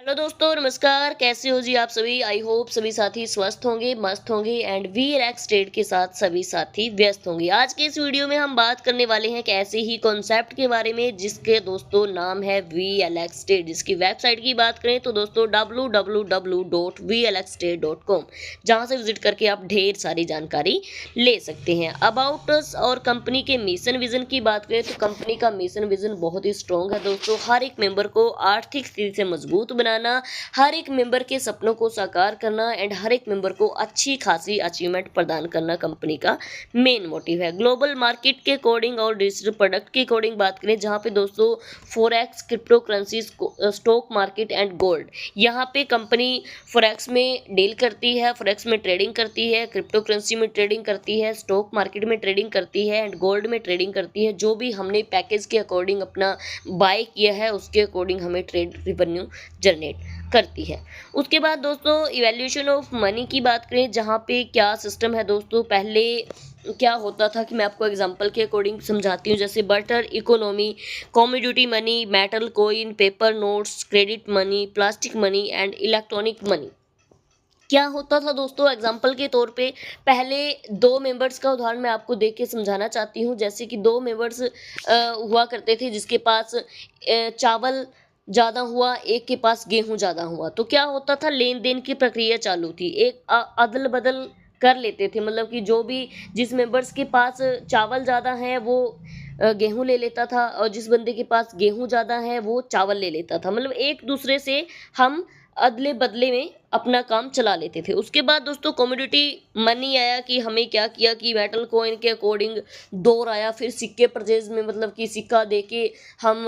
Hello दोस्तों, नमस्कार। कैसे हो जी आप सभी? आई होप सभी साथी स्वस्थ होंगे, मस्त होंगे एंड वी रिलैक्स ट्रेड के साथ सभी साथी व्यस्त होंगे। आज के इस वीडियो में हम बात करने वाले हैं एक ऐसे ही कॉन्सेप्ट के बारे में जिसके दोस्तों नाम है VLX ट्रेड। जिसकी वेबसाइट की बात करें तो दोस्तों www.vlxtrade.com, जहां से विजिट करके आप ढेर सारी जानकारी ले सकते हैं। अबाउट अस और कंपनी के मिशन विजन की बात करें तो कंपनी का मिशन विजन बहुत ही स्ट्रॉन्ग है दोस्तों। हर एक मेंबर को आर्थिक स्थिति से मजबूत बनाना, हर एक मेंबर के सपनों को साकार करना एंड हर एक मेंबर को अच्छी खासी अचीवमेंट प्रदान करना कंपनी का मेन मोटिव है। ग्लोबल मार्केट के अकॉर्डिंग और डिजिटल प्रोडक्ट के अकॉर्डिंग बात करें, जहां पे दोस्तों forex, crypto currencies, stock market and gold, यहाँ पे कंपनी फॉरेक्स में डील करती है, फॉरेक्स में ट्रेडिंग करती है, क्रिप्टो करेंसी में ट्रेडिंग करती है, स्टॉक मार्केट में ट्रेडिंग करती है एंड गोल्ड में ट्रेडिंग करती है। जो भी हमने पैकेज के अकॉर्डिंग अपना बाय किया है उसके अकॉर्डिंग हमें ट्रेड रिवेन्यू जनरेट करती है। उसके बाद दोस्तों इवैल्यूएशन ऑफ मनी की बात करें, जहाँ पे क्या सिस्टम है दोस्तों। पहले क्या होता था कि मैं आपको एग्जांपल के अकॉर्डिंग समझाती हूँ। जैसे butter economy, commodity money, metal coin, paper notes, credit money, plastic money and electronic money. क्या होता था दोस्तों, एग्जाम्पल के तौर पे पहले दो मेंबर्स का उदाहरण मैं आपको देख के समझाना चाहती हूँ। जैसे कि दो मेंबर्स हुआ करते थे, जिसके पास चावल ज़्यादा हुआ, एक के पास गेहूं ज़्यादा हुआ। तो क्या होता था, लेन देन की प्रक्रिया चालू थी। एक अदल बदल कर लेते थे, मतलब कि जो भी जिस मेंबर्स के पास चावल ज़्यादा है वो गेहूं ले लेता था, और जिस बंदे के पास गेहूं ज़्यादा है वो चावल ले लेता था। मतलब एक दूसरे से हम अदले बदले में अपना काम चला लेते थे। उसके बाद दोस्तों कमोडिटी मनी आया कि हमें क्या किया कि मेटल कॉइन के अकॉर्डिंग दौर आया। फिर सिक्के परचेज में, मतलब कि सिक्का देके हम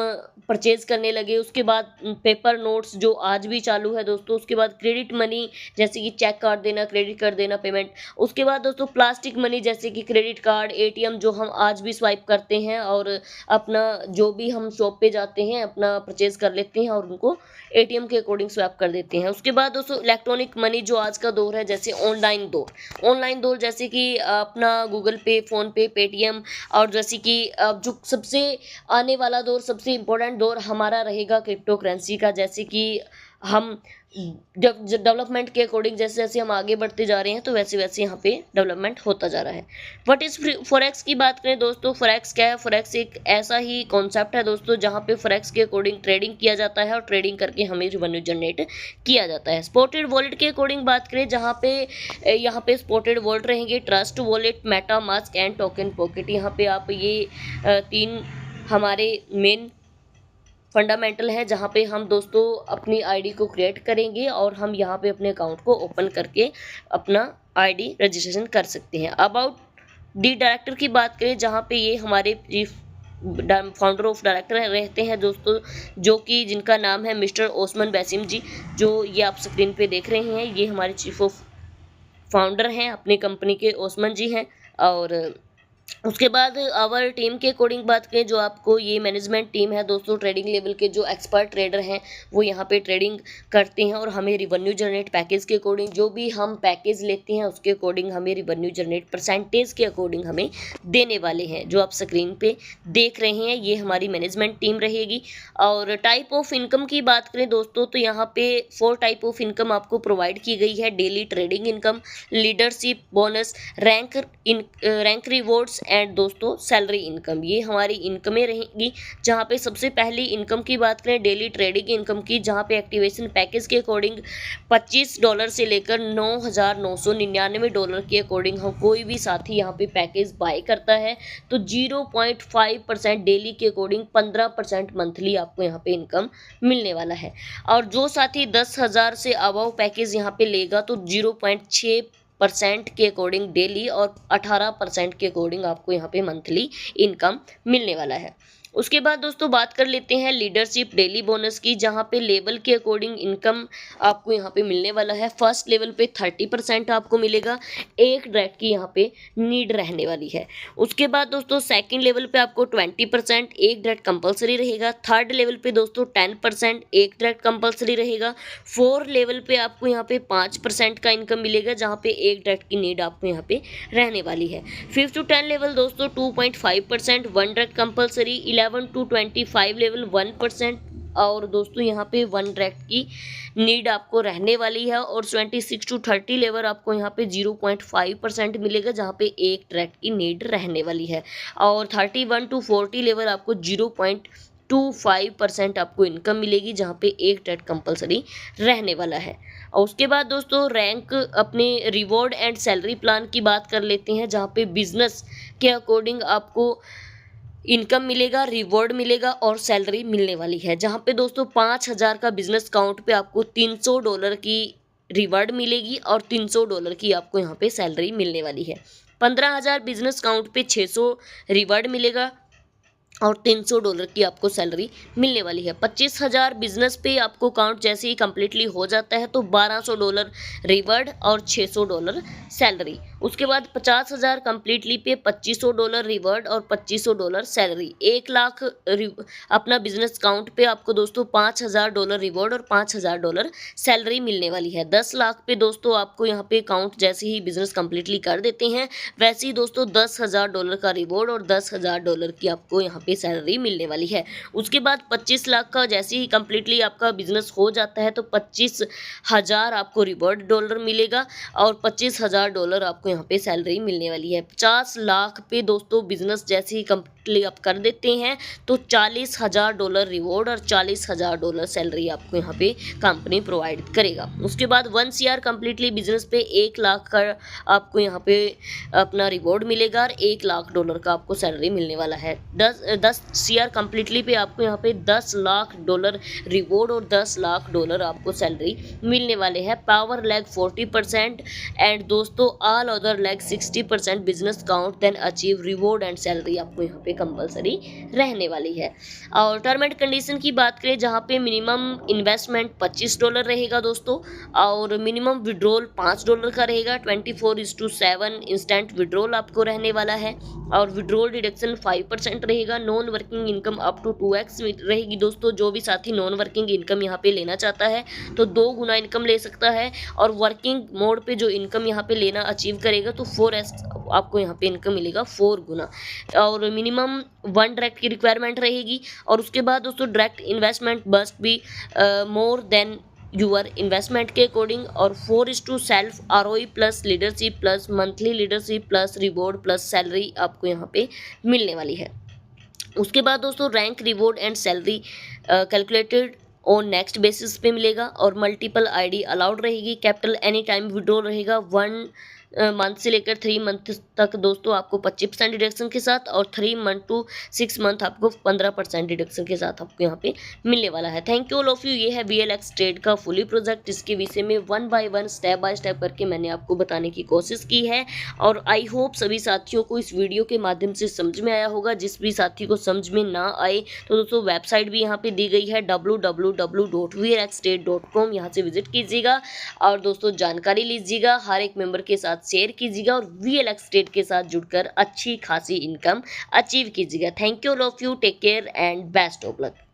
परचेज करने लगे। उसके बाद पेपर नोट्स जो आज भी चालू है दोस्तों। उसके बाद क्रेडिट मनी, जैसे कि चेक कार्ड देना, क्रेडिट कार्ड देना, पेमेंट। उसके बाद दोस्तों प्लास्टिक मनी, जैसे कि क्रेडिट कार्ड, ATM जो हम आज भी स्वाइप करते हैं और अपना जो भी हम शॉप पे जाते हैं अपना परचेज कर लेते हैं और उनको ATM के अकॉर्डिंग स्वैप कर देते हैं। उसके बाद दोस्तों इलेक्ट्रॉनिक मनी जो आज का दौर है, जैसे ऑनलाइन दौर जैसे कि अपना गूगल पे, फोन पे, पेटीएम। और जैसे कि जो सबसे आने वाला दौर, सबसे इम्पोर्टेंट दौर हमारा रहेगा क्रिप्टो करेंसी का। जैसे कि हम जब डेवलपमेंट के अकॉर्डिंग जैसे जैसे हम आगे बढ़ते जा रहे हैं तो वैसे वैसे यहाँ पे डेवलपमेंट होता जा रहा है। व्हाट इज फॉरेक्स की बात करें दोस्तों, फॉरेक्स क्या है? फॉरेक्स एक ऐसा ही कॉन्सेप्ट है दोस्तों जहाँ पे फॉरेक्स के अकॉर्डिंग ट्रेडिंग किया जाता है और ट्रेडिंग करके हमें रेवेन्यू जनरेट किया जाता है। स्पॉटेड वॉलेट के अकॉर्डिंग बात करें, जहाँ पे यहाँ पे स्पॉटेड वॉलेट रहेंगे, trust wallet, Meta mask and token pocket. यहाँ पे आप ये तीन हमारे मेन फंडामेंटल है, जहाँ पे हम दोस्तों अपनी आईडी को क्रिएट करेंगे और हम यहाँ पे अपने अकाउंट को ओपन करके अपना आईडी रजिस्ट्रेशन कर सकते हैं। अबाउट दी डायरेक्टर की बात करें, जहाँ पे ये हमारे चीफ फाउंडर ऑफ डायरेक्टर रहते हैं दोस्तों, जो कि जिनका नाम है मिस्टर ओस्मान वसीम जी, जो ये आप स्क्रीन पे देख रहे हैं। ये हमारे चीफ ऑफ फाउंडर हैं, अपनी कंपनी के ओस्मान जी हैं। और उसके बाद आवर टीम के अकॉर्डिंग बात करें, जो आपको ये मैनेजमेंट टीम है दोस्तों, ट्रेडिंग लेवल के जो एक्सपर्ट ट्रेडर हैं वो यहाँ पे ट्रेडिंग करते हैं और हमें रिवेन्यू जनरेट पैकेज के अकॉर्डिंग, जो भी हम पैकेज लेते हैं उसके अकॉर्डिंग हमें रिवेन्यू जनरेट परसेंटेज के अकॉर्डिंग हमें देने वाले हैं। जो आप स्क्रीन पे देख रहे हैं ये हमारी मैनेजमेंट टीम रहेगी। और टाइप ऑफ इनकम की बात करें दोस्तों, तो यहाँ पे 4 टाइप ऑफ इनकम आपको प्रोवाइड की गई है। Daily trading income, leadership bonus, rank rewards and दोस्तों सैलरी इनकम। ये हमारी इनकमें रहेंगी। जहाँ पे सबसे पहली इनकम की बात करें डेली ट्रेडिंग इनकम की, जहाँ पे एक्टिवेशन पैकेज के अकॉर्डिंग $25 से लेकर $9,999 के अकॉर्डिंग हम कोई भी साथी यहाँ पे पैकेज बाय करता है तो 0.5% डेली के अकॉर्डिंग 15% मंथली आपको यहाँ पे इनकम मिलने वाला है। और जो साथी 10,000 से अबव पैकेज यहाँ पे लेगा तो 0.6% के अकॉर्डिंग डेली और 18% के अकॉर्डिंग आपको यहाँ पे मंथली इनकम मिलने वाला है। उसके बाद दोस्तों बात कर लेते हैं लीडरशिप डेली बोनस की, जहाँ पे लेवल के अकॉर्डिंग इनकम आपको यहाँ पे मिलने वाला है। फर्स्ट लेवल पे 30% आपको मिलेगा, एक डायरेक्ट की यहाँ पे नीड रहने वाली है। उसके बाद दोस्तों सेकंड लेवल पे आपको 20%, एक डायरेक्ट कंपलसरी रहेगा। थर्ड लेवल पे दोस्तों 10%, एक डायरेक्ट कंपलसरी रहेगा। फोर्थ लेवल पे आपको यहाँ पे 5% का इनकम मिलेगा, जहाँ पे एक डायरेक्ट की नीड आपको यहाँ पे रहने वाली है। 5 to 10 लेवल दोस्तों 2.5%, one direct compulsory. 11 to 25 level 1%, और दोस्तों यहाँ पे 1 डायरेक्ट की नीड आपको रहने वाली है और 26 to 30 लेवर आपको यहाँ पे 0.5% मिलेगा, जहाँ पे 1 डायरेक्ट की नीड रहने वाली है और 31 to 40 लेवर आपको 0.25% आपको इनकम मिलेगी, जहाँ पे 1 डायरेक्ट कंपलसरी रहने वाला है। और उसके बाद दोस्तों रैंक अपने रिवॉर्ड एंड सैलरी प्लान की बात कर लेते हैं, जहाँ पे बिजनेस के अकॉर्डिंग आपको इनकम मिलेगा, रिवॉर्ड मिलेगा और सैलरी मिलने वाली है। जहाँ पे दोस्तों 5,000 का बिजनेस काउंट पे आपको $300 की रिवॉर्ड मिलेगी और $300 की आपको यहाँ पे सैलरी मिलने वाली है। 15,000 बिजनेस काउंट पे 600 रिवॉर्ड मिलेगा और $300 की आपको सैलरी मिलने वाली है। 25,000 बिजनेस पे आपको काउंट जैसे ही कम्प्लीटली हो जाता है तो $1,200 रिवॉर्ड और $600 सैलरी। उसके बाद 50,000 कम्प्लीटली पे $2,500 रिवॉर्ड और $2,500 सैलरी। 1 लाख अपना बिजनेस काउंट पे आपको दोस्तों $5,000 रिवॉर्ड और $5,000 सैलरी मिलने वाली है। 10 लाख पे दोस्तों आपको यहाँ पे काउंट जैसे ही बिजनेस कम्प्लीटली कर देते हैं वैसे ही दोस्तों $10,000 का रिवॉर्ड और $10,000 की आपको यहाँ पे सैलरी मिलने वाली है। उसके बाद 25 लाख का जैसे ही कम्प्लीटली आपका बिजनेस हो जाता है तो 25,000 आपको रिवॉर्ड डॉलर मिलेगा और $25,000 आपको यहाँ पे सैलरी मिलने वाली है। 50 लाख पे दोस्तों बिजनेस जैसे ही कम्प्लीटली आप कर देते हैं तो $40,000 रिवॉर्ड और $40,000 सैलरी आपको यहाँ पे कंपनी प्रोवाइड करेगा। उसके बाद 1 CR कम्प्लीटली बिजनेस पे 1 लाख का आपको यहाँ पे अपना रिवॉर्ड मिलेगा और $1 लाख का आपको सैलरी मिलने वाला है। 10 CR कम्प्लीटली पे आपको यहाँ पे $10 लाख रिवॉर्ड और $10 लाख आपको सैलरी मिलने वाले हैं। पावर लैग 40% एंड दोस्तों all other leg 60% business count then achieve reward and salary आपको यहाँ पे कंपलसरी रहने वाली है। और टर्म एंड कंडीशन की बात करें जहाँ पे मिनिमम इन्वेस्टमेंट $25 रहेगा दोस्तों और मिनिमम विड्रॉल $5 का रहेगा। 24:7 इंस्टेंट विड्रॉल आपको रहने वाला है और विड्रॉल डिडक्शन 5% रहेगा। Non working income up to 2x रहेगी दोस्तों। जो भी साथी नॉन वर्किंग इनकम यहाँ पे लेना चाहता है तो 2 गुना इनकम ले सकता है और वर्किंग मोड पे जो इनकम यहाँ पे लेना अचीव करेगा तो 4x आपको यहाँ पे इनकम मिलेगा 4 गुना। और मिनिमम 1 डायरेक्ट की रिक्वायरमेंट रहेगी। और उसके बाद दोस्तों direct investment must be more than your investment के अकॉर्डिंग और 4:1 self ROE plus leadership plus monthly leadership plus reward plus salary आपको यहाँ पे मिलने वाली है। उसके बाद दोस्तों rank reward and salary calculated on next basis पे मिलेगा और मल्टीपल ID अलाउड रहेगी। कैपिटल एनी टाइम विड्रॉल रहेगा 1 मंथ से लेकर 3 मंथ तक दोस्तों आपको 25% डिडक्शन के साथ और 3 मंथ टू 6 मंथ आपको 15% डिडक्शन के साथ आपको यहाँ पे मिलने वाला है। Thank you all of you. ये है VLX ट्रेड का फुली प्रोजेक्ट। इसके विषय में 1 by 1 स्टेप बाय स्टेप करके मैंने आपको बताने की कोशिश की है और आई होप सभी साथियों को इस वीडियो के माध्यम से समझ में आया होगा। जिस भी साथी को समझ में ना आए तो दोस्तों वेबसाइट भी यहाँ पे दी गई है www.vlxtrade.com। यहाँ से विजिट कीजिएगा और दोस्तों जानकारी लीजिएगा, हर एक मेंबर के साथ शेयर कीजिएगा और VLX ट्रेड के साथ जुड़कर अच्छी खासी इनकम अचीव कीजिएगा। Thank you all of you. Take care and best of luck.